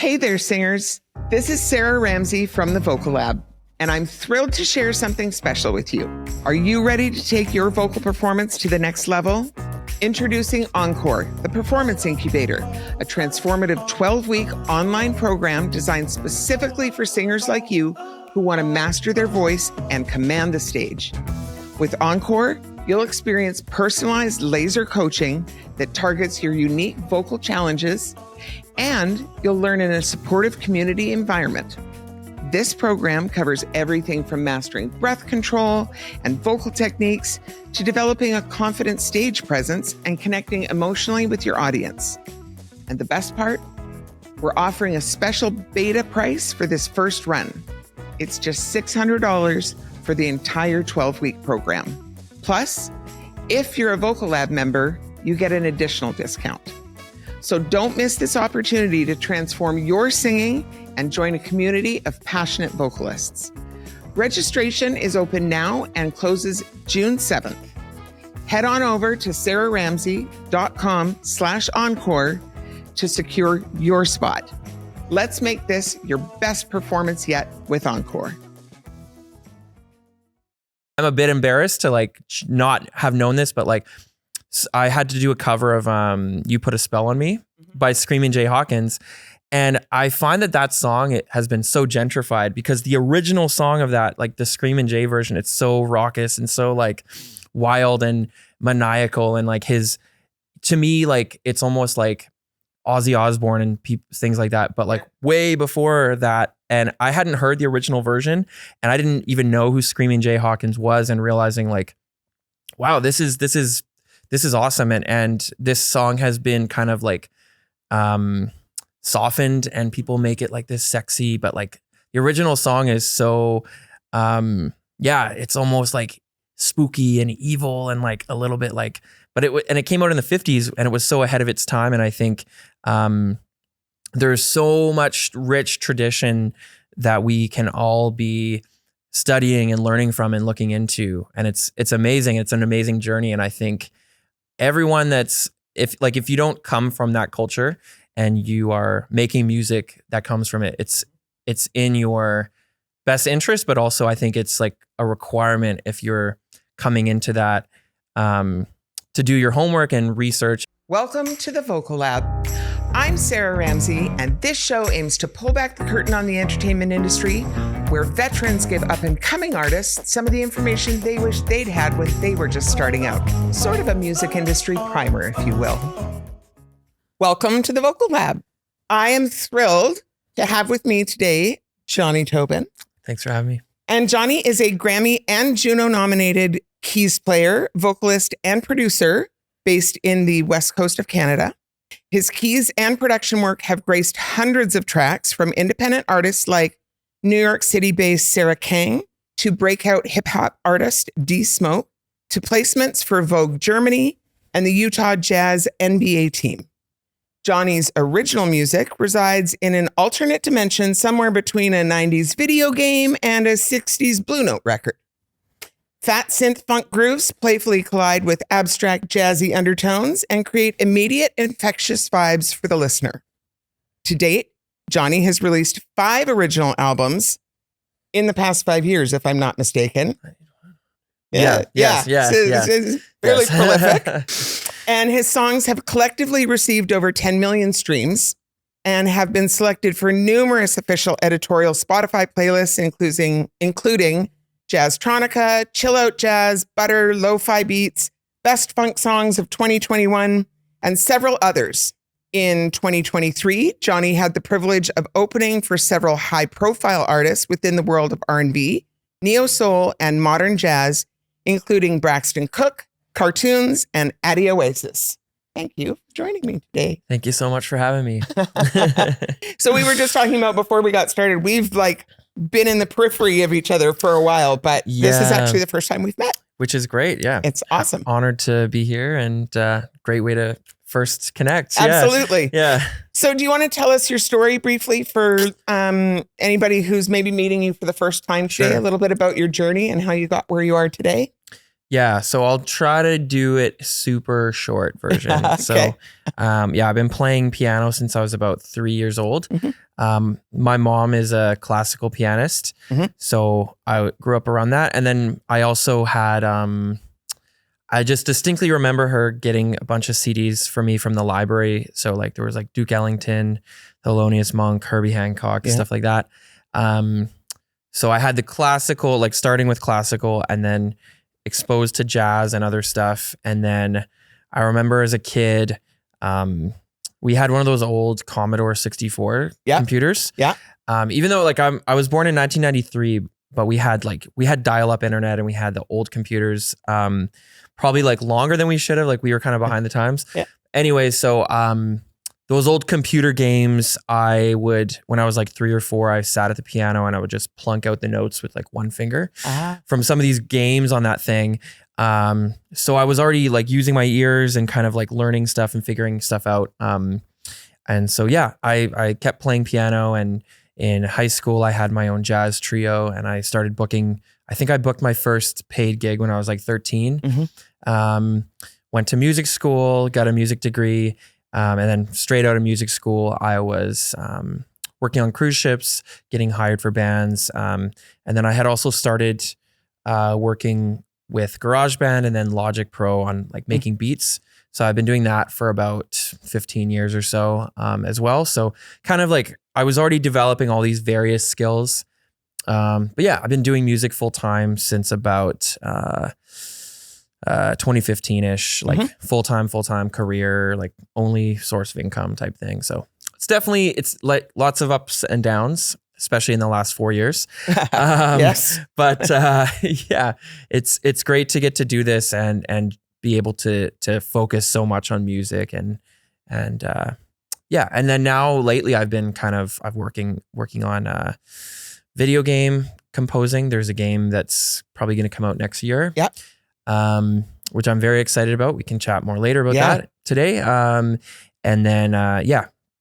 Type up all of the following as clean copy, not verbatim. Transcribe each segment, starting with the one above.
Hey there, singers. This is Sarah Ramsey from the Vocal Lab, and I'm thrilled to share something special with you. Are you ready to take your vocal performance to the next level? Introducing Encore, the Performance Incubator, a transformative 12-week online program designed specifically for singers like you who want to master their voice and command the stage. With Encore, you'll experience personalized laser coaching that targets your unique vocal challenges, and you'll learn in a supportive community environment. This program covers everything from mastering breath control and vocal techniques to developing a confident stage presence and connecting emotionally with your audience. And the best part? We're offering a special beta price for this first run. It's just $600 for the entire 12-week program. Plus, if you're a Vocal Lab member, you get an additional discount. So don't miss this opportunity to transform your singing and join a community of passionate vocalists. Registration is open now and closes June 7th. Head on over to sarahramsey.com/encore to secure your spot. Let's make this your best performance yet with Encore. I'm a bit embarrassed to not have known this, but I had to do a cover of You Put a Spell on Me by Screaming Jay Hawkins. And I find that song, it has been so gentrified because the original song of that, the Screaming Jay version, it's so raucous and so wild and maniacal. And to me, it's almost like Ozzy Osbourne and things like that, but way before that. And I hadn't heard the original version and I didn't even know who Screaming Jay Hawkins was, and realizing wow, this is awesome. And this song has been kind of softened, and people make it this sexy, but the original song is so, it's almost spooky and evil and a little bit but it came out in the 50s and it was so ahead of its time. And I think, there's so much rich tradition that we can all be studying and learning from and looking into. And it's amazing. It's an amazing journey. And I think everyone if you don't come from that culture and you are making music that comes from it, it's in your best interest, but also I think it's a requirement if you're coming into that, to do your homework and research. Welcome to the Vocal Lab. I'm Sarah Ramsey, and this show aims to pull back the curtain on the entertainment industry, where veterans give up-and-coming artists some of the information they wish they'd had when they were just starting out. Sort of a music industry primer, if you will. Welcome to the Vocal Lab. I am thrilled to have with me today Jonny Tobin. Thanks for having me. And Jonny is a Grammy and Juno-nominated keys player, vocalist, and producer based in the West Coast of Canada. His keys and production work have graced hundreds of tracks, from independent artists like New York City-based Sarah Kang to breakout hip-hop artist D Smoke, to placements for Vogue Germany and the Utah Jazz NBA team. Jonny's original music resides in an alternate dimension somewhere between a 90s video game and a 60s Blue Note record. Fat synth funk grooves playfully collide with abstract jazzy undertones and create immediate infectious vibes for the listener. To date, Jonny has released 5 original albums in the past 5 years, if I'm not mistaken. Yes. It's fairly prolific. And his songs have collectively received over 10 million streams and have been selected for numerous official editorial Spotify playlists, including Jazztronica, Chill Out Jazz, Butter, Lo-Fi Beats, Best Funk Songs of 2021, and several others. In 2023, Jonny had the privilege of opening for several high-profile artists within the world of R&B, neo-soul, and modern jazz, including Braxton Cook, Cartoons, and Addy Oasis. Thank you for joining me today. Thank you so much for having me. So we were just talking about before we got started, we've been in the periphery of each other for a while, but this is actually the first time we've met. Which is great. Yeah. It's awesome. Honored to be here, and great way to first connect. Absolutely. Yeah. So do you want to tell us your story briefly for anybody who's maybe meeting you for the first time today, a little bit about your journey and how you got where you are today? Yeah. So I'll try to do it super short version. Okay. So, I've been playing piano since I was about 3 years old. My mom is a classical pianist. So I grew up around that. And then I also had, I just distinctly remember her getting a bunch of CDs for me from the library. So like there was like Duke Ellington, Thelonious Monk, Herbie Hancock, stuff like that. So I had the classical, like starting with classical and then exposed to jazz and other stuff. And then I remember as a kid, we had one of those old Commodore 64 computers. Even though like I was born in 1993, but we had dial-up internet and we had the old computers, probably like longer than we should have. Like we were kind of behind the times. Anyway, so those old computer games, when I was like 3 or 4, I sat at the piano and I would just plunk out the notes with like one finger from some of these games on that thing. So I was already like using my ears and kind of like learning stuff and figuring stuff out. And so, I kept playing piano, and in high school I had my own jazz trio and I started booking. I think I booked my first paid gig when I was like 13. Went to music school, got a music degree. And then straight out of music school, I was working on cruise ships, getting hired for bands. And then I had also started working with GarageBand and then Logic Pro on like making beats. So I've been doing that for about 15 years or so as well. So kind of like I was already developing all these various skills. But yeah, I've been doing music full time since about 2015-ish, like full-time career, like only source of income type thing. So it's like lots of ups and downs, especially in the last 4 years. Yes. But it's great to get to do this and be able to focus so much on music and then now lately I've been working on video game composing. There's a game that's probably going to come out next year. Which I'm very excited about. We can chat more later about that today. And then,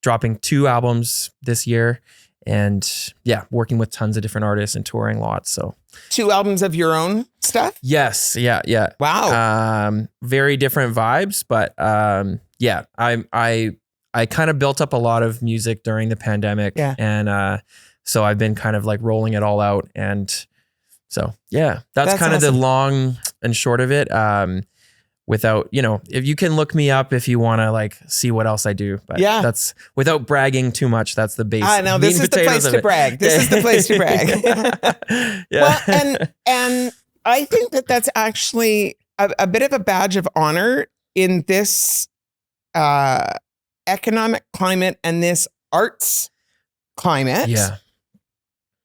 dropping 2 albums this year and working with tons of different artists and touring lots. So 2 albums of your own stuff? Yes. Yeah. Wow. Very different vibes, but I kind of built up a lot of music during the pandemic. And so I've been kind of like rolling it all out. And so, that's kind of the long and short of it. Without, if you can look me up if you want to like see what else I do, but that's without bragging too much. That's the base. I know this is the place to brag. This is the place to brag. Well, and I think that's actually a bit of a badge of honor in this economic climate and this arts climate.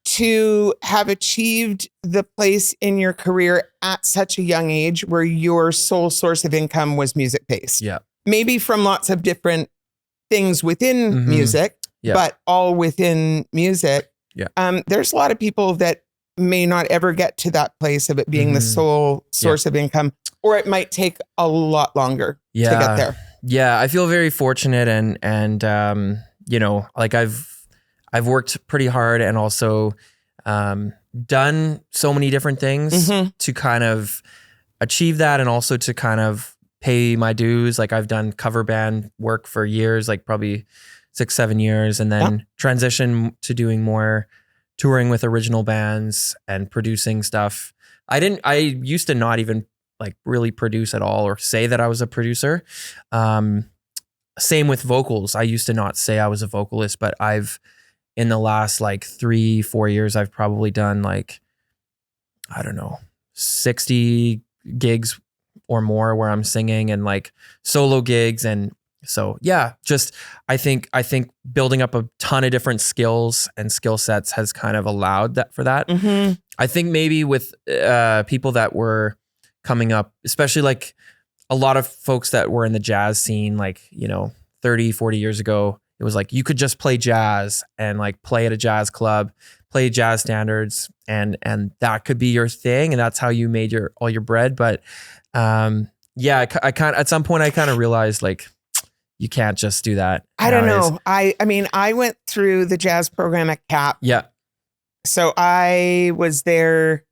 To have achieved the place in your career at such a young age where your sole source of income was music based. Maybe from lots of different things within music, but all within music. There's a lot of people that may not ever get to that place of it being the sole source of income, or it might take a lot longer to get there. I feel very fortunate and like I've worked pretty hard and also done so many different things to kind of achieve that and also to kind of pay my dues. Like I've done cover band work for years, like probably 6-7 years, and then transition to doing more touring with original bands and producing stuff. I used to not even like really produce at all or say that I was a producer. Same with vocals. I used to not say I was a vocalist, but in the last like 3-4 years, I've probably done like, I don't know, 60 gigs or more where I'm singing and like solo gigs. And so, I think building up a ton of different skills and skill sets has kind of allowed that for that. I think maybe with people that were coming up, especially like a lot of folks that were in the jazz scene, like, 30-40 years ago, it was like you could just play jazz and like play at a jazz club, play jazz standards, and that could be your thing, and that's how you made all your bread. But I kind at some point I kind of realized like you can't just do that. I don't know. I mean I went through the jazz program at CAP. So I was there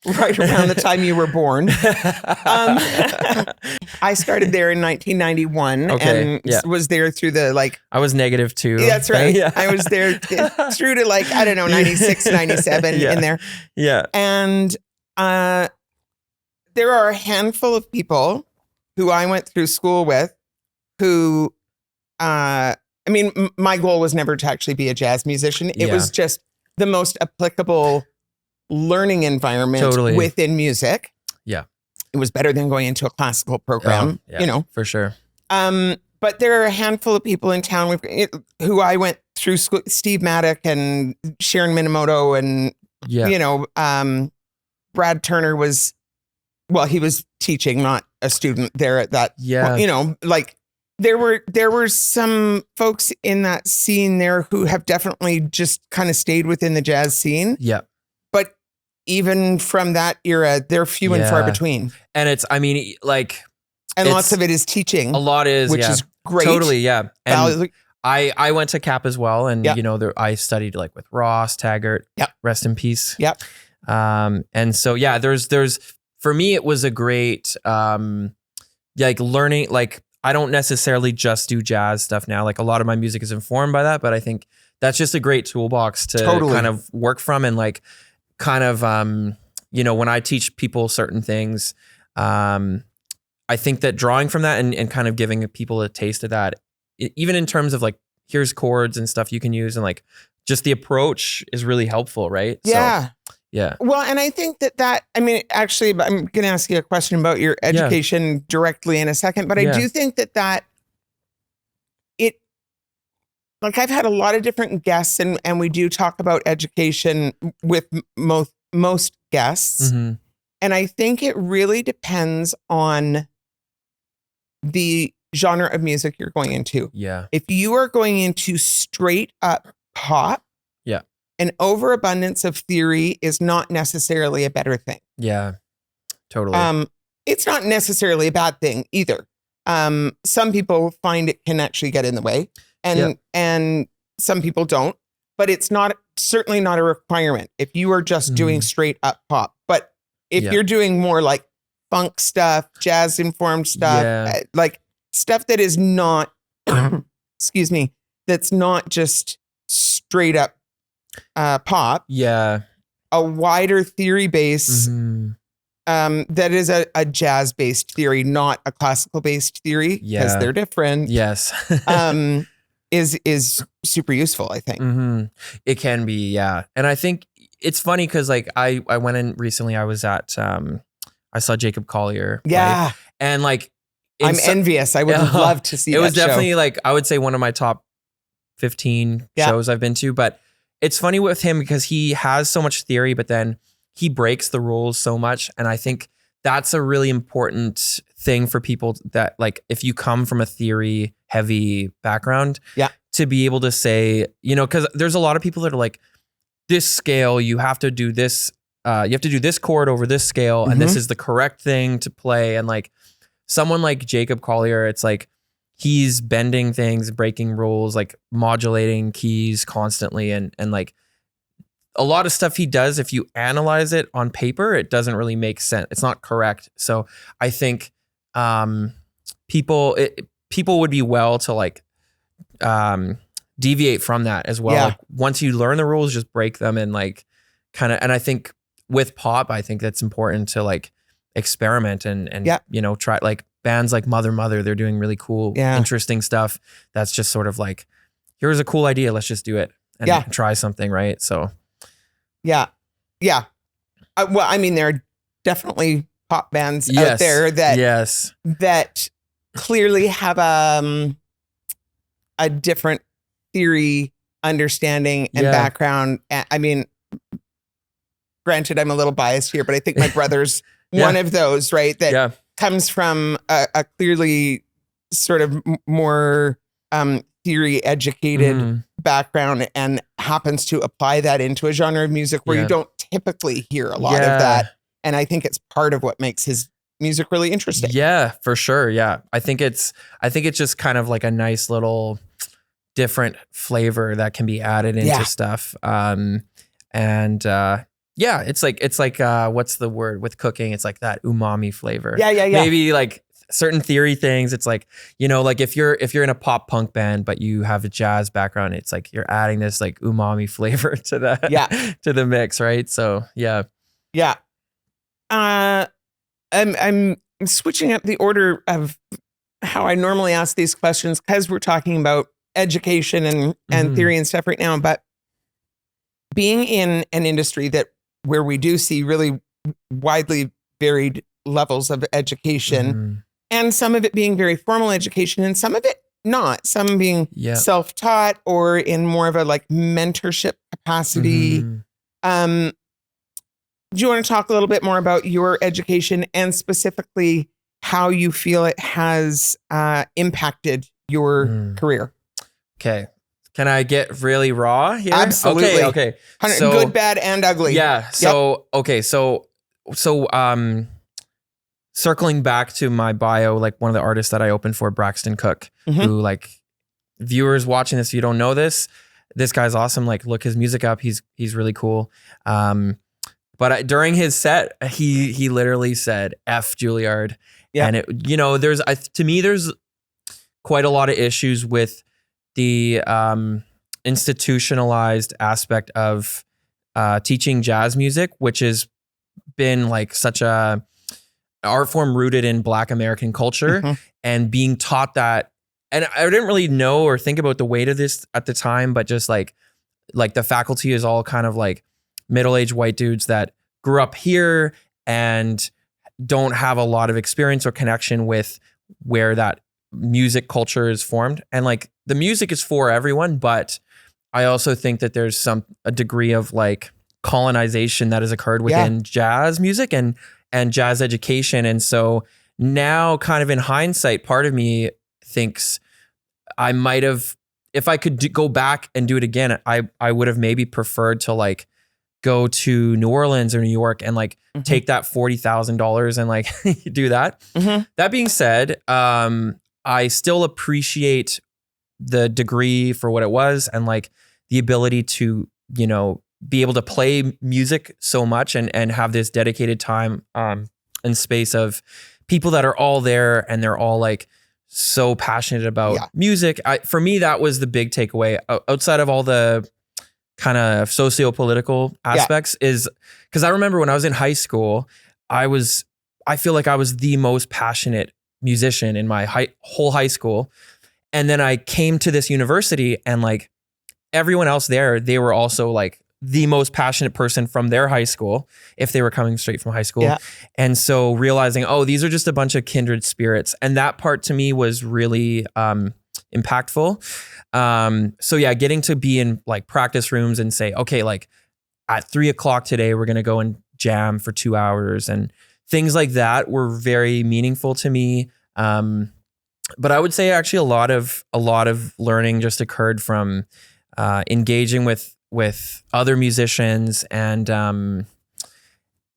right around the time you were born. I started there in 1991 and was there through the I was negative too. That's right. I was there through to 96, 97 in there. Yeah. And there are a handful of people who I went through school with who, my goal was never to actually be a jazz musician. It was just the most applicable learning environment within music. Yeah. It was better than going into a classical program, For sure. But there are a handful of people in town who I went through school, Steve Maddock and Sharon Minamoto and, Brad Turner he was teaching, not a student there at that. Yeah. There were some folks in that scene there who have definitely just kind of stayed within the jazz scene. Yeah. But even from that era, they're few and far between. And lots of it is teaching. A lot is, which is great. Totally, yeah. And I went to Cap as well, and I studied with Ross Taggart. Yep. Rest in peace. Yep. And so there's for me it was a great learning. I don't necessarily just do jazz stuff now. A lot of my music is informed by that, but I think that's just a great toolbox to kind of work from and when I teach people certain things, I think that drawing from that and kind of giving people a taste of that, even in terms of here's chords and stuff you can use and just the approach is really helpful, right? Yeah. So, yeah. Well, and I think actually, I'm going to ask you a question about your education directly in a second, but I do think that it, I've had a lot of different guests and we do talk about education with most guests. Mm-hmm. And I think it really depends on the genre of music you're going into. Yeah. If you are going into straight up pop, an overabundance of theory is not necessarily a better thing. Yeah, totally. It's not necessarily a bad thing either. Some people find it can actually get in the way, and some people don't. But it's certainly not a requirement if you are just doing straight up pop. But if you're doing more funk stuff, jazz informed stuff, stuff that is not, excuse me, that's not just straight up pop, a wider theory base that is a jazz based theory, not a classical based theory, because they're different. Yes. is super useful, I think. Mm-hmm. It can be, yeah. And I think it's funny because I went in recently. I was at I saw Jacob Collier. Yeah, right? And I'm envious. I would love to see. It was definitely I would say one of my top 15 shows I've been to, but. It's funny with him because he has so much theory, but then he breaks the rules so much. And I think that's a really important thing for people that if you come from a theory heavy background, to be able to say, because there's a lot of people that are this scale, you have to do this, you have to do this chord over this scale. And this is the correct thing to play. And someone like Jacob Collier, it's he's bending things, breaking rules, modulating keys constantly. And a lot of stuff he does, if you analyze it on paper, it doesn't really make sense. It's not correct. So I think people would be well to deviate from that as well. Yeah. Once you learn the rules, just break them and and I think with pop, I think that's important to experiment and try bands like Mother, they're doing really cool, interesting stuff. That's just sort of here's a cool idea. Let's just do it and try something. Right. So. Yeah. Yeah. There are definitely pop bands out there that clearly have a different theory, understanding and background. Granted, I'm a little biased here, but I think my brother's one of those, right? That comes from a clearly sort of more theory educated background and happens to apply that into a genre of music where you don't typically hear a lot of that. And I think it's part of what makes his music really interesting. Yeah, for sure. Yeah. I think it's just kind of a nice little different flavor that can be added into stuff. Yeah, it's like what's the word with cooking? It's like that umami flavor. Yeah. Maybe like certain theory things. It's like, like if you're in a pop punk band but you have a jazz background, it's like you're adding this like umami flavor to the to the mix, right? So yeah. I'm switching up the order of how I normally ask these questions because we're talking about education and theory and stuff right now. But being in an industry where we do see really widely varied levels of education, and some of it being very formal education and some of it not, some being self-taught or in more of a like mentorship capacity. Do you want to talk a little bit more about your education and specifically how you feel it has impacted your career? Okay. Can I get really raw here? Absolutely. Okay. So, good, bad, and ugly. Yeah. So, okay. So, circling back to my bio, like one of the artists that I opened for, Braxton Cook, who like viewers watching this, if you don't know this guy's awesome. Like look his music up. He's really cool. But during his set, he literally said F Juilliard. Yeah. And it, there's quite a lot of issues with the institutionalized aspect of teaching jazz music, which has been like such a art form rooted in Black American culture, and being taught that. And I didn't really know or think about the weight of this at the time, but just like the faculty is all kind of like middle-aged white dudes that grew up here and don't have a lot of experience or connection with where that music culture is formed. And like the music is for everyone, but I also think that there's a degree of like colonization that has occurred within jazz music and jazz education. And so now kind of in hindsight, part of me thinks I might have, if I could go back and do it again, I would have maybe preferred to like go to New Orleans or New York and like take that $40,000 and like do that. That being said, I still appreciate the degree for what it was and like the ability to, be able to play music so much and have this dedicated time and space of people that are all there and they're all like so passionate about music. For me, that was the big takeaway outside of all the kind of socio-political aspects is because I remember when I was in high school, I feel like I was the most passionate musician in my whole high school. And then I came to this university and like everyone else there, they were also like the most passionate person from their high school if they were coming straight from high school. Yeah. And so realizing, these are just a bunch of kindred spirits. And that part to me was really impactful. So yeah, getting to be in like practice rooms and say, okay, like at 3:00 today, we're going to go and jam for 2 hours and things like that were very meaningful to me. But I would say actually a lot of learning just occurred from engaging with other musicians and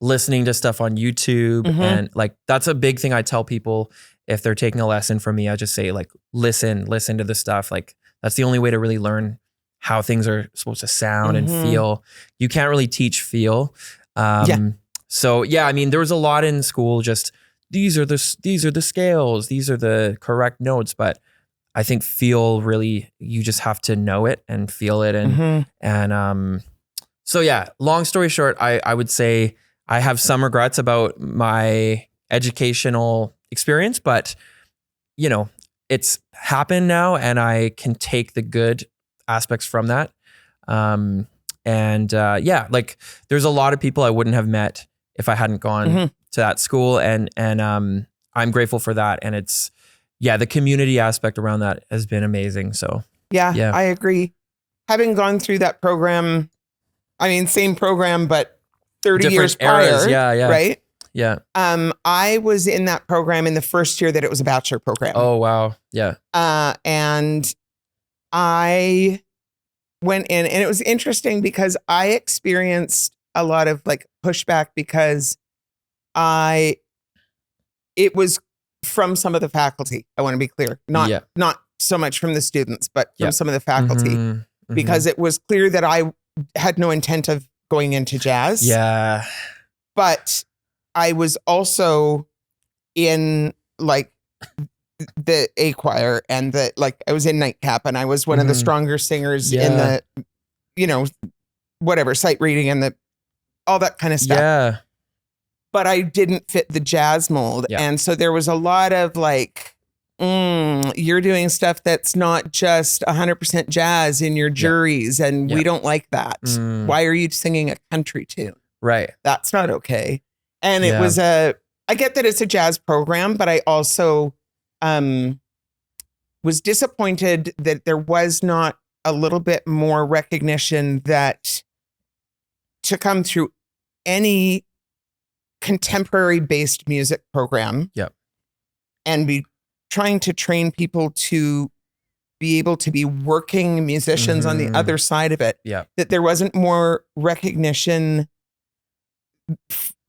listening to stuff on YouTube. And like, that's a big thing I tell people if they're taking a lesson from me. I just say like, listen to the stuff. Like that's the only way to really learn how things are supposed to sound and feel. You can't really teach feel. So yeah, I mean, there was a lot in school, just these are the scales, these are the correct notes, but I think feel really, you just have to know it and feel it. And so yeah, long story short, I would say I have some regrets about my educational experience, but it's happened now and I can take the good aspects from that. Like there's a lot of people I wouldn't have met if I hadn't gone to that school and I'm grateful for that. And it's, the community aspect around that has been amazing. So yeah, I agree. Having gone through that program, I mean, same program, but 30 different years eras. prior, right? Yeah. I was in that program in the first year that it was a bachelor program. Oh, wow. Yeah. And I went in and it was interesting because I experienced a lot of like pushback because it was from some of the faculty. I want to be clear, not so much from the students, but from some of the faculty, because it was clear that I had no intent of going into jazz. Yeah. But I was also in like the A choir and I was in Nightcap, and I was one of the stronger singers in the, whatever, sight reading and all that kind of stuff. Yeah. But I didn't fit the jazz mold. Yeah. And so there was a lot of like, you're doing stuff that's not just 100% jazz in your juries. And we don't like that. Why are you singing a country tune? Right. That's not okay. And it was I get that it's a jazz program, but I also was disappointed that there was not a little bit more recognition that to come through any contemporary based music program and be trying to train people to be able to be working musicians on the other side of it, that there wasn't more recognition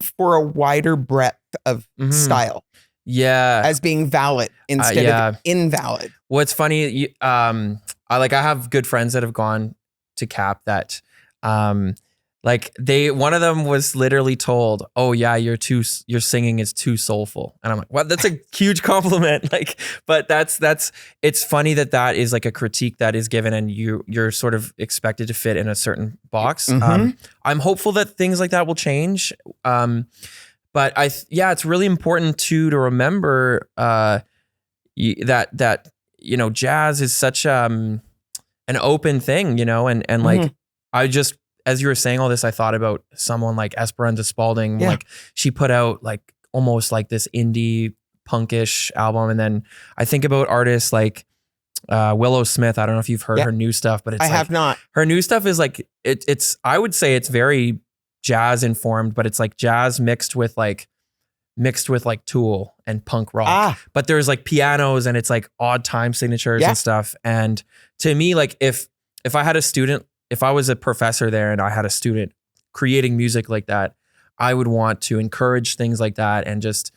for a wider breadth of style as being valid instead of invalid. What's funny, I have good friends that have gone to CAP that one of them was literally told, "Oh yeah, your singing is too soulful," and I'm like, "Well, that's a huge compliment." But it's funny that is like a critique that is given, and you're sort of expected to fit in a certain box. I'm hopeful that things like that will change. But it's really important to remember that jazz is such an open thing, and like I just. As you were saying all this, I thought about someone like Esperanza Spalding. Like she put out like almost like this indie punkish album. And then I think about artists like Willow Smith. I don't know if you've heard her new stuff, but I have not. Her new stuff is like, it's, I would say it's very jazz informed, but it's like jazz mixed with like Tool and punk rock. But there's like pianos and it's like odd time signatures and stuff. And to me, like if I had a student, if I was a professor there and I had a student creating music like that, I would want to encourage things like that and just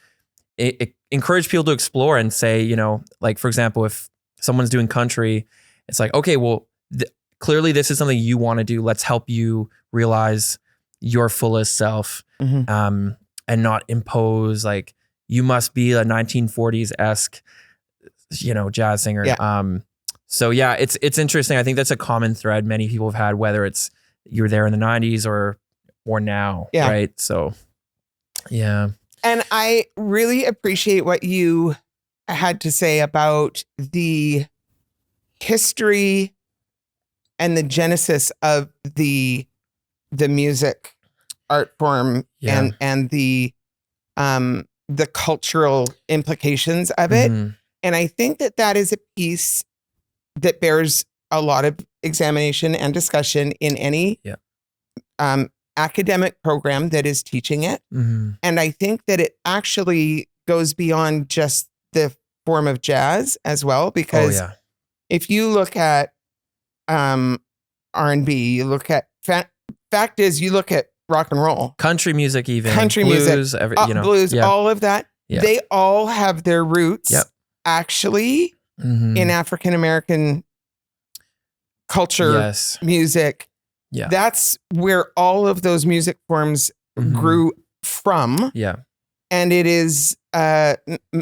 encourage people to explore and say, like, for example, if someone's doing country, it's like, okay, well, clearly this is something you want to do. Let's help you realize your fullest self and not impose like, you must be a 1940s-esque, jazz singer. So yeah, it's interesting. I think that's a common thread many people have had, whether it's you're there in the 90s or now, right? So yeah. And I really appreciate what you had to say about the history and the genesis of the music art form and the cultural implications of it. And I think that is a piece that bears a lot of examination and discussion in any academic program that is teaching it. And I think that it actually goes beyond just the form of jazz as well, because if you look at R&B, you look at fact is you look at rock and roll, country music, even blues, blues, all of that. Yeah. They all have their roots actually in African American culture, music. Yeah. That's where all of those music forms grew from. Yeah. And it is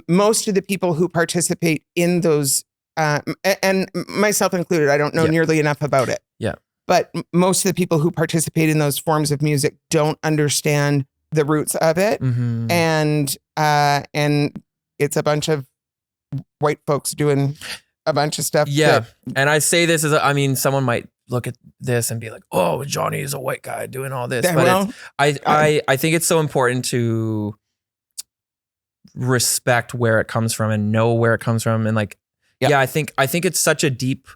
most of the people who participate in those, and myself included, I don't know nearly enough about it. Yeah. But most of the people who participate in those forms of music don't understand the roots of it. And it's a bunch of white folks doing a bunch of stuff. Yeah. And I say this as, someone might look at this and be like, "Oh, Jonny is a white guy doing all this." But I think it's so important to respect where it comes from and know where it comes from. And like, I think it's such a deep,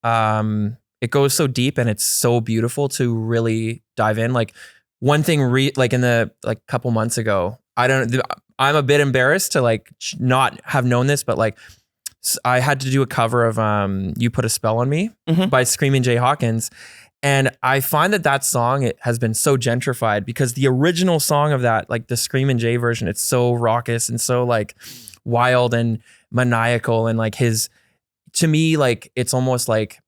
it goes so deep and it's so beautiful to really dive in. Like one thing, like in the couple months ago, I'm a bit embarrassed to like not have known this, but like I had to do a cover of "You Put a Spell on Me" by Screaming Jay Hawkins. And I find that song, it has been so gentrified because the original song of that, like the Screaming Jay version, it's so raucous and so like wild and maniacal. And like to me, like it's almost like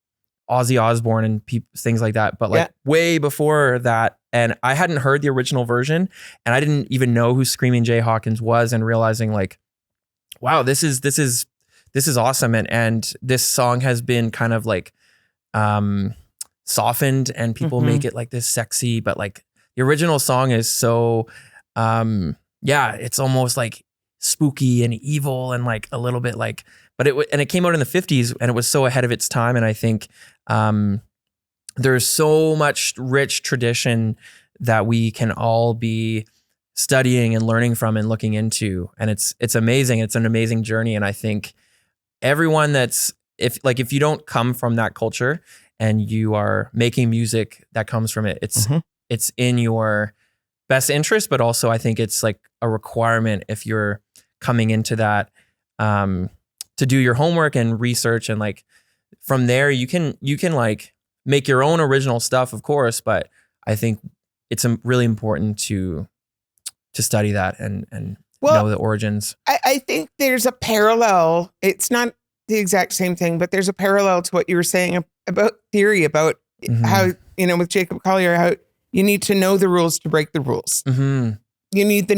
Ozzy Osbourne and things like that. But like way before that, And I hadn't heard the original version, and I didn't even know who Screaming Jay Hawkins was, and realizing like, wow, this is awesome. And this song has been kind of like softened, and people make it like this sexy, but like the original song is so it's almost like spooky and evil and like a little bit like, but it came out in the 50s, and it was so ahead of its time. And I think there's so much rich tradition that we can all be studying and learning from and looking into. And it's amazing. It's an amazing journey. And I think everyone if you don't come from that culture and you are making music that comes from it, it's in your best interest, but also I think it's like a requirement if you're coming into that to do your homework and research, and like from there you can like make your own original stuff, of course, but I think it's really important to study that and know the origins. I think there's a parallel. It's not the exact same thing, but there's a parallel to what you were saying about theory, about how, with Jacob Collier, how you need to know the rules to break the rules. You need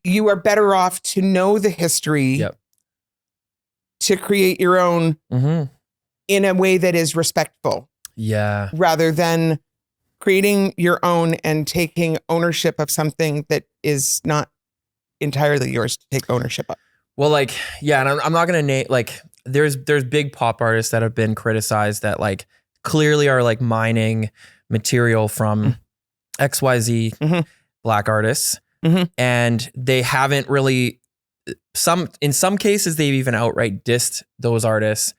you are better off to know the history to create your own in a way that is respectful. Yeah. Rather than creating your own and taking ownership of something that is not entirely yours to take ownership of. Well, like, yeah, and I'm not going to name, like, there's big pop artists that have been criticized that like clearly are like mining material from XYZ Black artists. And they haven't really, in some cases, they've even outright dissed those artists.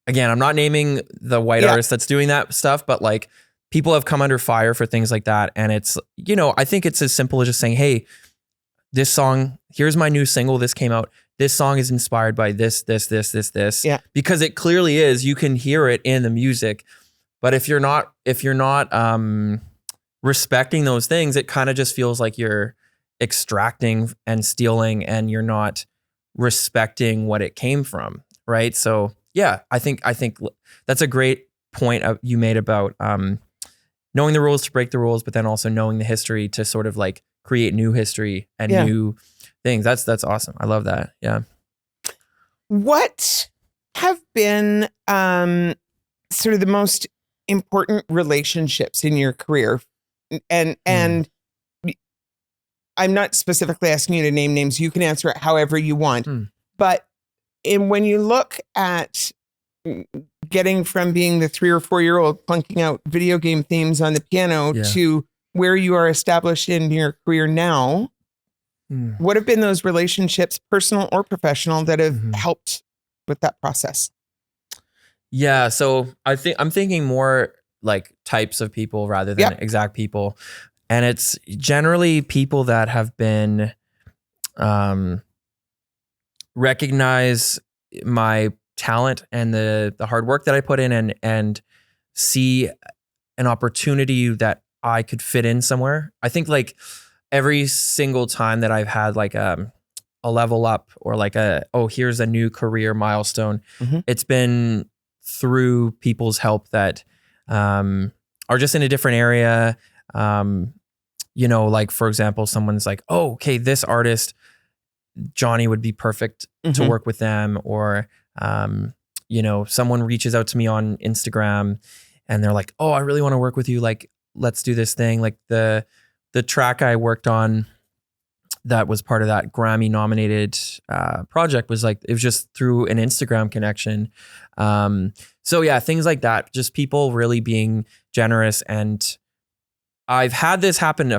Again, I'm not naming the white artist that's doing that stuff, but like people have come under fire for things like that. And it's, I think it's as simple as just saying, hey, this song, here's my new single, this came out. This song is inspired by this. Yeah. Because it clearly is. You can hear it in the music. But if you're not respecting those things, it kind of just feels like you're extracting and stealing, and you're not respecting what it came from. Right. So yeah, I think that's a great point you made about knowing the rules to break the rules, but then also knowing the history to sort of like create new history and new things. That's awesome. I love that. Yeah. What have been sort of the most important relationships in your career? And I'm not specifically asking you to name names. You can answer it however you want. But when you look at getting from being the 3 or 4 year old plunking out video game themes on the piano to where you are established in your career now, what have been those relationships, personal or professional, that have helped with that process? Yeah. So I'm thinking more like types of people rather than exact people. And it's generally people that have been, recognize my talent and the hard work that I put in, and see an opportunity that I could fit in somewhere. I think like every single time that I've had like a level up or like here's a new career milestone, it's been through people's help that are just in a different area. Like for example, someone's like, oh, okay, this artist, Jonny would be perfect to work with them. Or, someone reaches out to me on Instagram and they're like, oh, I really want to work with you. Like, let's do this thing. Like the track I worked on that was part of that Grammy nominated project was like, it was just through an Instagram connection. So yeah, things like that, just people really being generous. And I've had this happen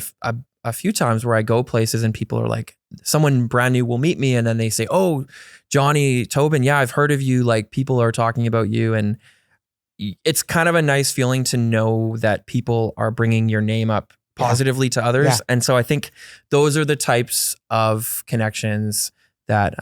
a few times where I go places and people are like, someone brand new will meet me and then they say, oh, Jonny Tobin, yeah, I've heard of you. Like people are talking about you. And it's kind of a nice feeling to know that people are bringing your name up positively to others. Yeah. And so I think those are the types of connections that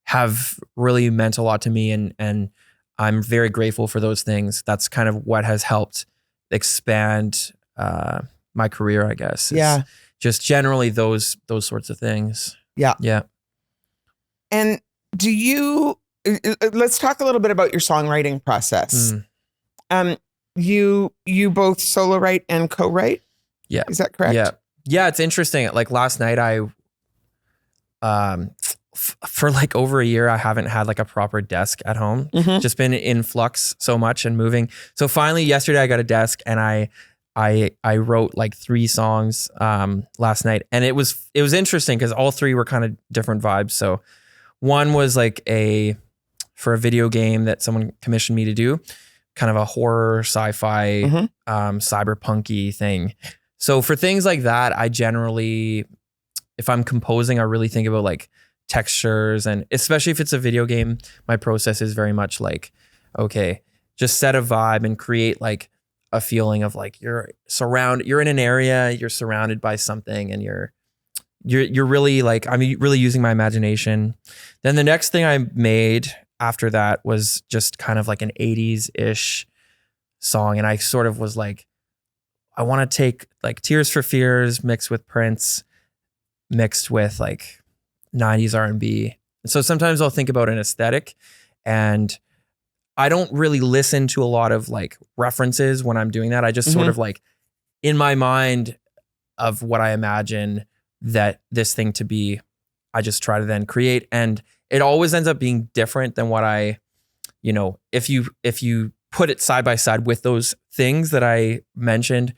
have really meant a lot to me. And I'm very grateful for those things. That's kind of what has helped expand my career, I guess. It's just generally those sorts of things. Yeah. Yeah. And let's talk a little bit about your songwriting process. you both solo write and co-write? Yeah. Is that correct? Yeah. Yeah. It's interesting. Like last night, for like over a year, I haven't had like a proper desk at home. Just been in flux so much and moving. So finally yesterday I got a desk and I wrote like 3 songs last night, and it was interesting because all 3 were kind of different vibes. So one was like for a video game that someone commissioned me to do, kind of a horror sci-fi cyberpunky thing. So for things like that, I generally, if I'm composing, I really think about like textures, and especially if it's a video game, my process is very much like, okay, just set a vibe and create like a feeling of like you're in an area, you're surrounded by something, and you're really like, I'm really using my imagination. Then the next thing I made after that was just kind of like an 80s-ish song, and I sort of was like, I want to take like Tears for Fears mixed with Prince, mixed with like 90s R&B. And so sometimes I'll think about an aesthetic, and I don't really listen to a lot of like references when I'm doing that. I just sort of like in my mind of what I imagine that this thing to be, I just try to then create, and it always ends up being different than what I, if you put it side by side with those things that I mentioned,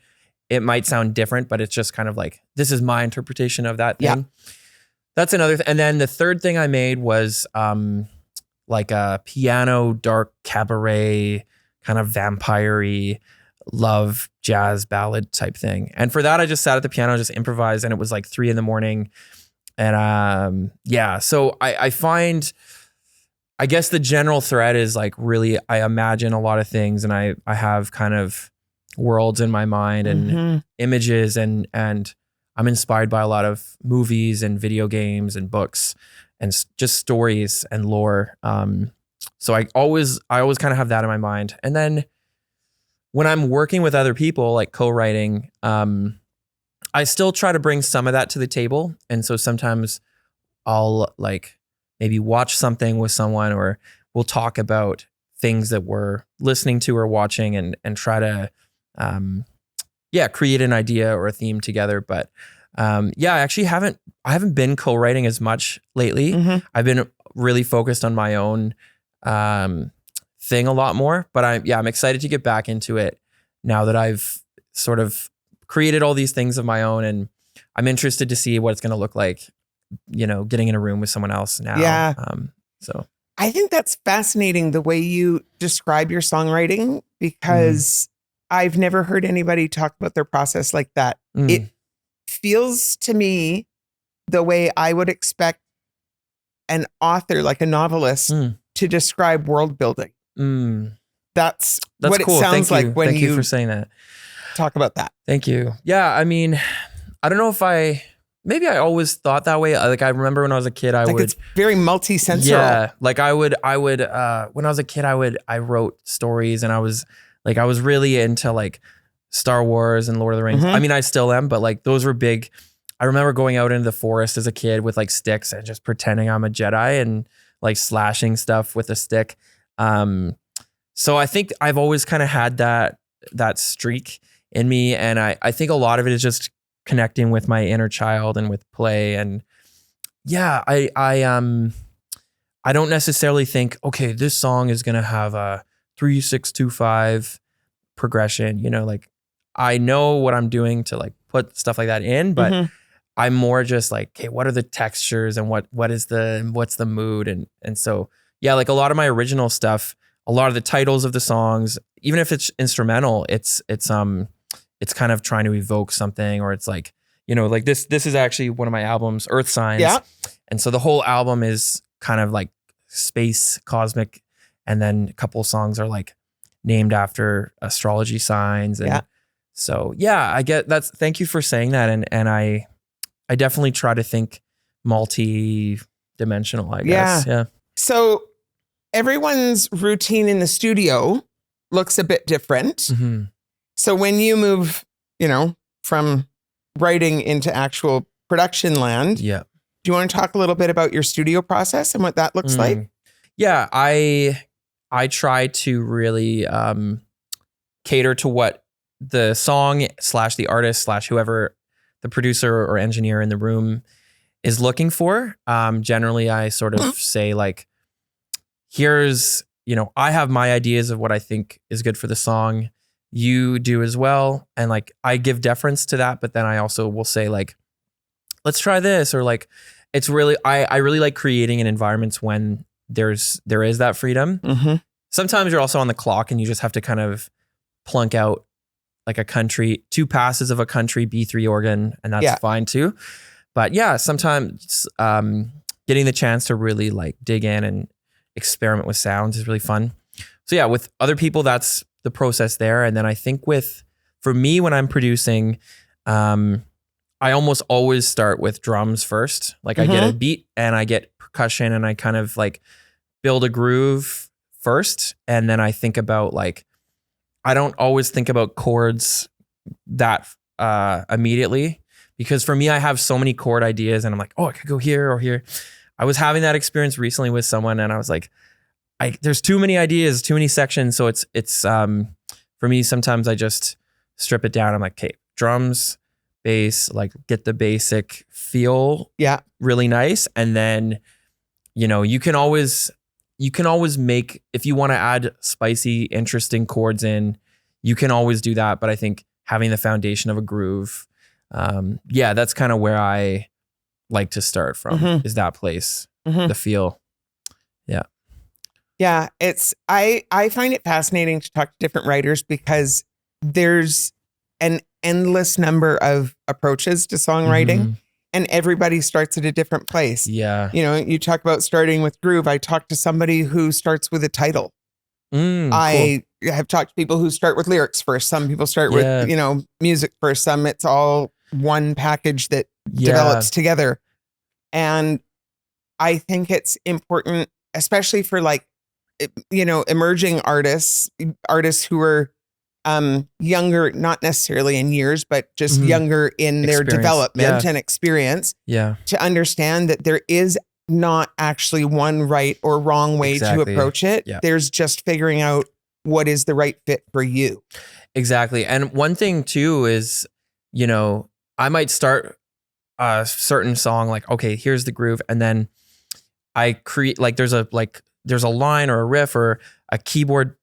it might sound different, but it's just kind of like, this is my interpretation of that thing. Yeah. That's another thing. And then the third thing I made was like a piano, dark cabaret, kind of vampire-y love jazz ballad type thing. And for that, I just sat at the piano, just improvised, and it was like 3 a.m. And so I find, I guess the general thread is like really, I imagine a lot of things, and I have kind of worlds in my mind and images, and I'm inspired by a lot of movies and video games and books and just stories and lore. So I always kind of have that in my mind. And then when I'm working with other people, like co-writing, I still try to bring some of that to the table. And so sometimes I'll like maybe watch something with someone, or we'll talk about things that we're listening to or watching, and try to create an idea or a theme together. But I actually haven't been co-writing as much lately. I've been really focused on my own thing a lot more, but I'm excited to get back into it now that I've sort of created all these things of my own, and I'm interested to see what it's going to look like, getting in a room with someone else now. Yeah. So I think that's fascinating, the way you describe your songwriting, because I've never heard anybody talk about their process like that. It feels to me the way I would expect an author, like a novelist, to describe world building. That's what cool. It sounds like when Thank you for saying that. Talk about that. Thank you. Yeah, I mean, I don't know if maybe I always thought that way. Like I remember when I was a kid, it's very multi-sensorial. Yeah, like I would when I was a kid, I wrote stories, and I was really into like Star Wars and Lord of the Rings. I mean, I still am, but like those were big. I remember going out into the forest as a kid with like sticks and just pretending I'm a Jedi and like slashing stuff with a stick. So I think I've always kind of had that streak in me. And I think a lot of it is just connecting with my inner child and with play. And yeah, I don't necessarily think, okay, this song is going to have a 3-6-2-5 progression, like I know what I'm doing to like put stuff like that in, but I'm more just like, okay, what are the textures and what's the mood? And so, yeah, like a lot of my original stuff, a lot of the titles of the songs, even if it's instrumental, it's kind of trying to evoke something, or it's like, like this is actually one of my albums, Earth Signs. Yeah. And so the whole album is kind of like space, cosmic. And then a couple of songs are like named after astrology signs. And so, yeah, I get that's, thank you for saying that. And I definitely try to think multi-dimensional, I guess. Yeah. So everyone's routine in the studio looks a bit different. So when you move, from writing into actual production land, do you want to talk a little bit about your studio process and what that looks like? Yeah, I try to really cater to what the song / the artist / whoever the producer or engineer in the room is looking for. Generally, I sort of say like, here's, I have my ideas of what I think is good for the song. You do as well. And like, I give deference to that, but then I also will say like, let's try this, or like, it's really, I really like creating an environments when there is that freedom. Mm-hmm. Sometimes you're also on the clock and you just have to kind of plunk out like a country, 2 passes of a country B3 organ, and that's fine too. But yeah, sometimes getting the chance to really like dig in and experiment with sounds is really fun. So yeah, with other people, that's the process there. And then I think for me, when I'm producing, I almost always start with drums first. Like I get a beat and I get percussion and I kind of like build a groove first. And then I think about like, I don't always think about chords that immediately, because for me, I have so many chord ideas and I'm like, oh, I could go here or here. I was having that experience recently with someone and I was like, there's too many ideas, too many sections. So it's for me, sometimes I just strip it down. I'm like, okay, drums, bass, like get the basic feel really nice. And then, you can always make, if you want to add spicy, interesting chords in, you can always do that. But I think having the foundation of a groove, that's kind of where I like to start from, is that place, the feel. Yeah. Yeah. I find it fascinating to talk to different writers because there's an endless number of approaches to songwriting and everybody starts at a different place. Yeah. You talk about starting with groove. I talked to somebody who starts with a title. I have talked to people who start with lyrics first. Some people start with, music first. Some it's all one package that develops together. And I think it's important, especially for like, emerging artists who are younger, not necessarily in years, but just younger in their development and experience, to understand that there is not actually one right or wrong way to approach it. There's just figuring out what is the right fit for you. Exactly. And one thing too is, I might start a certain song, like, okay, here's the groove. And then I create, like, there's a line or a riff or a keyboard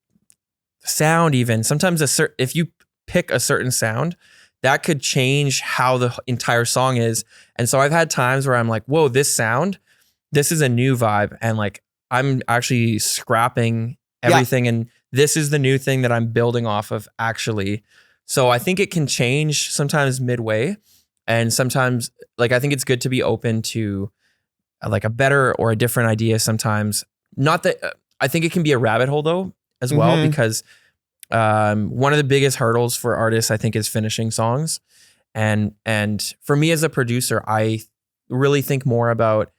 sound even. Sometimes if you pick a certain sound, that could change how the entire song is. And so I've had times where I'm like, whoa, this is a new vibe. And like, I'm actually scrapping everything. And this is the new thing that I'm building off of actually. So I think it can change sometimes midway. And sometimes like, I think it's good to be open to like a better or a different idea sometimes. Not that I think it can be a rabbit hole though as well, because one of the biggest hurdles for artists, I think, is finishing songs. And for me as a producer, I really think more about,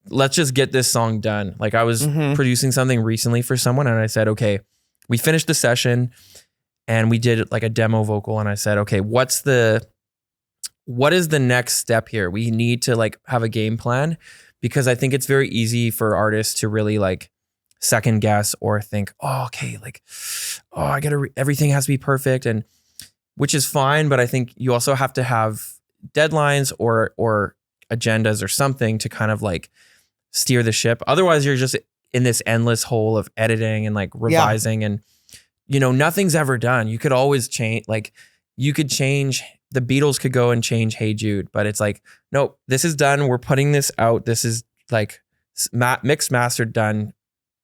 let's just get this song done. Like I was producing something recently for someone and I said, okay, we finished the session and we did like a demo vocal. And I said, okay, what is the next step here? We need to like have a game plan, because I think it's very easy for artists to really like second guess or think, oh, okay, like, oh, everything has to be perfect, and which is fine. But I think you also have to have deadlines or agendas or something to kind of like steer the ship. Otherwise you're just in this endless hole of editing and like revising and, nothing's ever done. You could always change, like you could change, the Beatles could go and change Hey Jude, but it's like, no, this is done. We're putting this out. This is like mixed, mastered, done,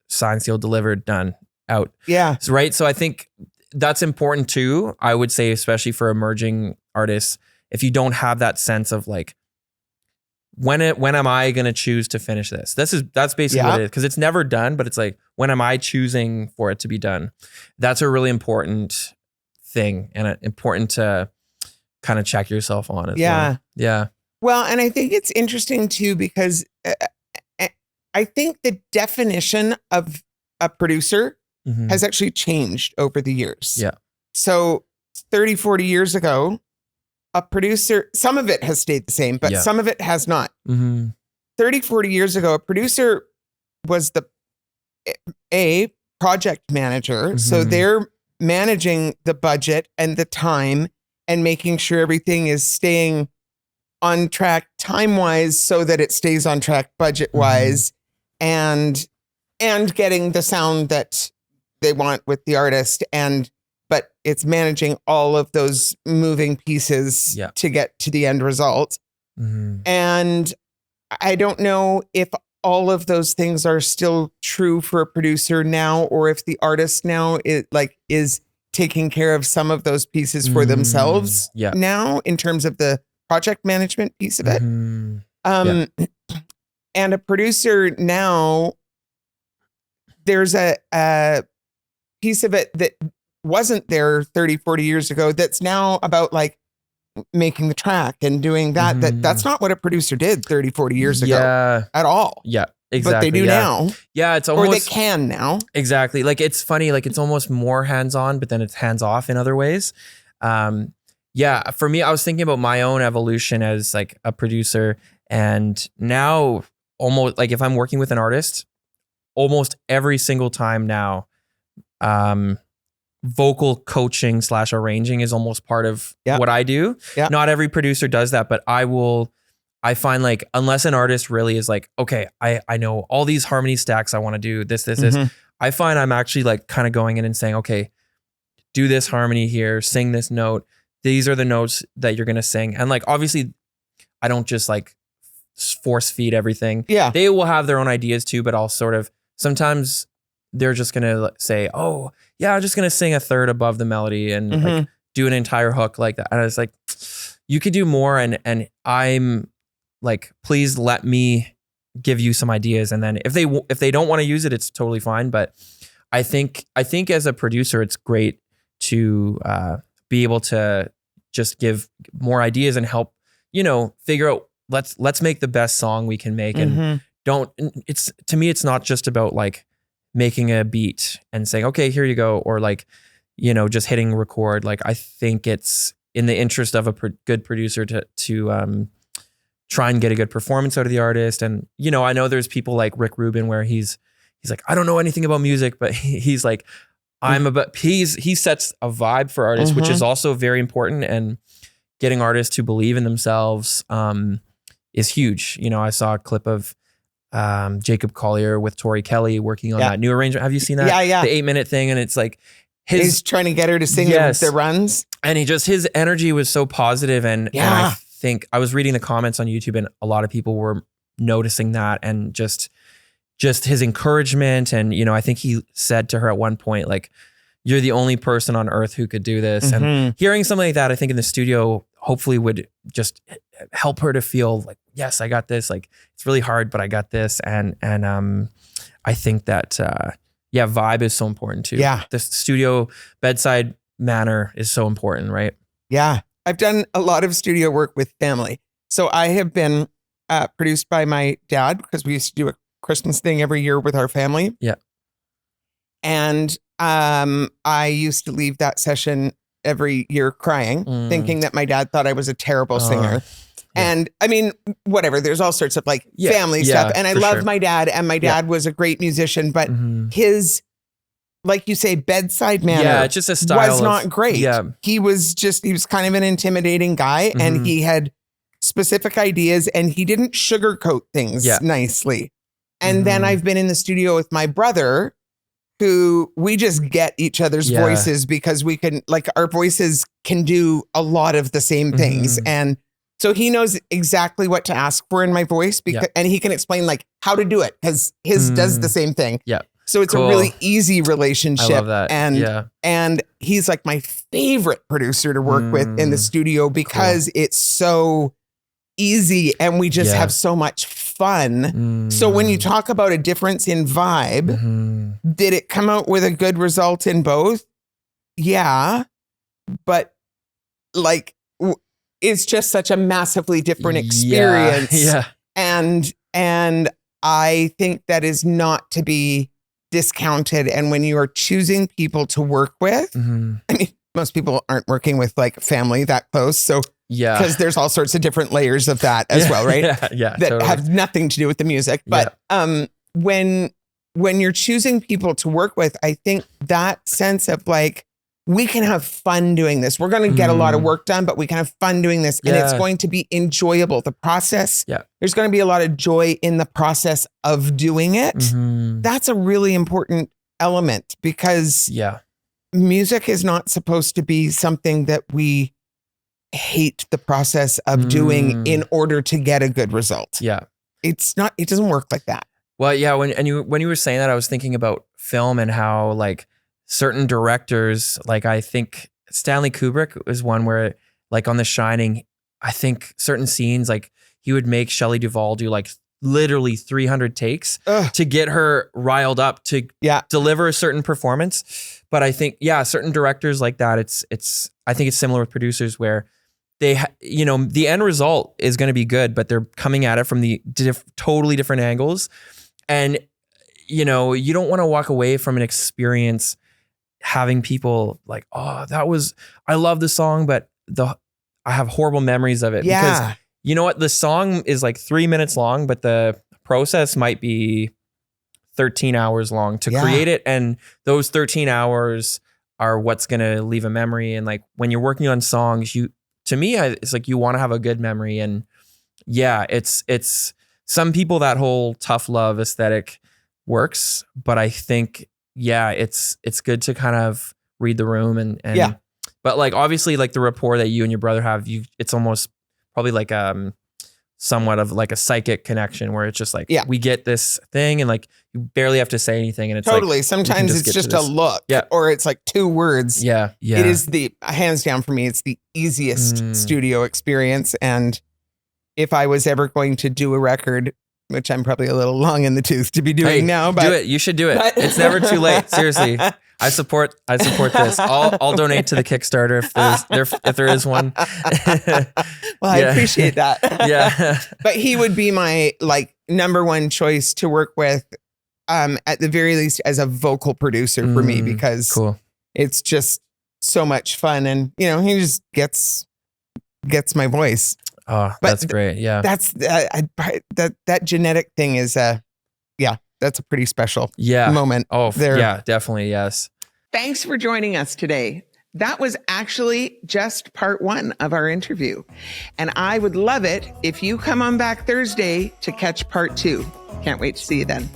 signed, sealed, delivered, done, out. Yeah. Right. So I think that's important too. I would say, especially for emerging artists, if you don't have that sense of like, when am I going to choose to finish this? That's basically what it is. Cause it's never done, but it's like, when am I choosing for it to be done? That's a really important thing, and important to kind of check yourself on as well. Yeah. Well, and I think it's interesting too, because I think the definition of a producer has actually changed over the years. Yeah. So 30, 40 years ago, a producer, some of it has stayed the same, but some of it has not. 30, 40 years ago, a producer was a project manager. So their managing the budget and the time and making sure everything is staying on track time-wise so that it stays on track budget-wise, and getting the sound that they want with the artist, but it's managing all of those moving pieces to get to the end result. And I don't know if all of those things are still true for a producer now, or if the artist now is taking care of some of those pieces for themselves now in terms of the project management piece of it. And a producer now, there's a piece of it that wasn't there 30, 40 years ago that's now about like making the track and doing that. That's not what a producer did 30, 40 years ago at all. Yeah, exactly. But they do now. Yeah, it's almost... Or they can now. Exactly. Like, it's funny, like it's almost more hands-on, but then it's hands-off in other ways. Yeah, for me, I was thinking about my own evolution as like a producer, and now almost like if I'm working with an artist, almost every single time now, vocal coaching / arranging is almost part of what I do. Not every producer does that, but I find like, unless an artist really is like, okay, I know all these harmony stacks, I want to do this, I find I'm actually like kind of going in and saying, okay, do this harmony here, sing this note. These are the notes that you're going to sing. And like, obviously I don't just like force feed everything. They will have their own ideas too, but I'll sort of, sometimes they're just going to say, oh yeah, I'm just going to sing a third above the melody and like do an entire hook like that. And I was like, you could do more. And I'm like, please let me give you some ideas. And then if they don't want to use it, it's totally fine. But I think as a producer, it's great to be able to just give more ideas and help, figure out, let's make the best song we can make. And to me, it's not just about like making a beat and saying, okay, here you go. Or like, just hitting record. Like, I think it's in the interest of a good producer to try and get a good performance out of the artist. And, I know there's people like Rick Rubin where he's like, I don't know anything about music, but he's like, he sets a vibe for artists, which is also very important. And getting artists to believe in themselves is huge. I saw a clip of Jacob Collier with Tori Kelly working on that new arrangement. Have you seen that? The 8-minute thing. And it's like he's trying to get her to sing the runs. And his energy was so positive. And I think I was reading the comments on YouTube, and a lot of people were noticing that, and just his encouragement. And, I think he said to her at one point, like, you're the only person on earth who could do this. And hearing something like that, I think in the studio, hopefully would just help her to feel like, yes, I got this. Like, it's really hard, but I got this. And I think that, vibe is so important too. The studio bedside manner is so important, right? I've done a lot of studio work with family. So I have been produced by my dad, because we used to do a Christmas thing every year with our family. And I used to leave that session every year crying, thinking that my dad thought I was a terrible singer. And I mean, whatever, there's all sorts of like family stuff. And I love my dad, and my dad was a great musician, but his, like you say, bedside manner just a style was not great. He was kind of an intimidating guy, and he had specific ideas, and he didn't sugarcoat things nicely. And then I've been in the studio with my brother, who we just get each other's voices, because we can, like, our voices can do a lot of the same things. And so he knows exactly what to ask for in my voice, and he can explain like how to do it, because his does the same thing. So it's a really easy relationship. I love that. And he's like my favorite producer to work with in the studio, because it's so easy and we just have so much fun. So when you talk about a difference in vibe, did it come out with a good result in both? Yeah. But like, it's just such a massively different experience. And I think that is not to be discounted. And when you are choosing people to work with, I mean, most people aren't working with like family that close. So because there's all sorts of different layers of that as well, right? That have nothing to do with the music. But when you're choosing people to work with, I think that sense of like, we can have fun doing this. We're going to get a lot of work done, but we can have fun doing this. And it's going to be enjoyable. The process, there's going to be a lot of joy in the process of doing it. That's a really important element because music is not supposed to be something that we hate the process of doing in order to get a good result. It's not, it doesn't work like that. Well, yeah. When you were saying that, I was thinking about film and how like certain directors, like I think Stanley Kubrick was one where like on The Shining, I think certain scenes, like he would make Shelley Duvall do like literally 300 takes to get her riled up to deliver a certain performance. But I think, certain directors like that, I think it's similar with producers where they, the end result is going to be good, but they're coming at it from the totally different angles. And, you don't want to walk away from an experience having people like, oh, I love the song, but I have horrible memories of it. Because you know what? The song is like 3 minutes long, but the process might be 13 hours long to create it. And those 13 hours are what's going to leave a memory. And like when you're working on songs, to me, it's like you want to have a good memory. And it's some people, that whole tough love aesthetic works, but I think, it's good to kind of read the room and but like obviously like the rapport that you and your brother have, it's almost probably like somewhat of like a psychic connection where it's just like we get this thing and like you barely have to say anything and it's totally like, sometimes it's just a look or it's like 2 words. It is the hands down for me, it's the easiest studio experience. And if I was ever going to do a record, which I'm probably a little long in the tooth to be doing now, but do it. You should do it. It's never too late. Seriously. I support this. I'll donate to the Kickstarter if there is one. Well, I appreciate that. But he would be my like number one choice to work with, at the very least as a vocal producer for me, because it's just so much fun. And he just gets my voice. Oh, that's great. Yeah. That's that genetic thing is that's a pretty special moment. Oh, there. Yeah, definitely. Yes. Thanks for joining us today. That was actually just part 1 of our interview. And I would love it if you come on back Thursday to catch part 2. Can't wait to see you then.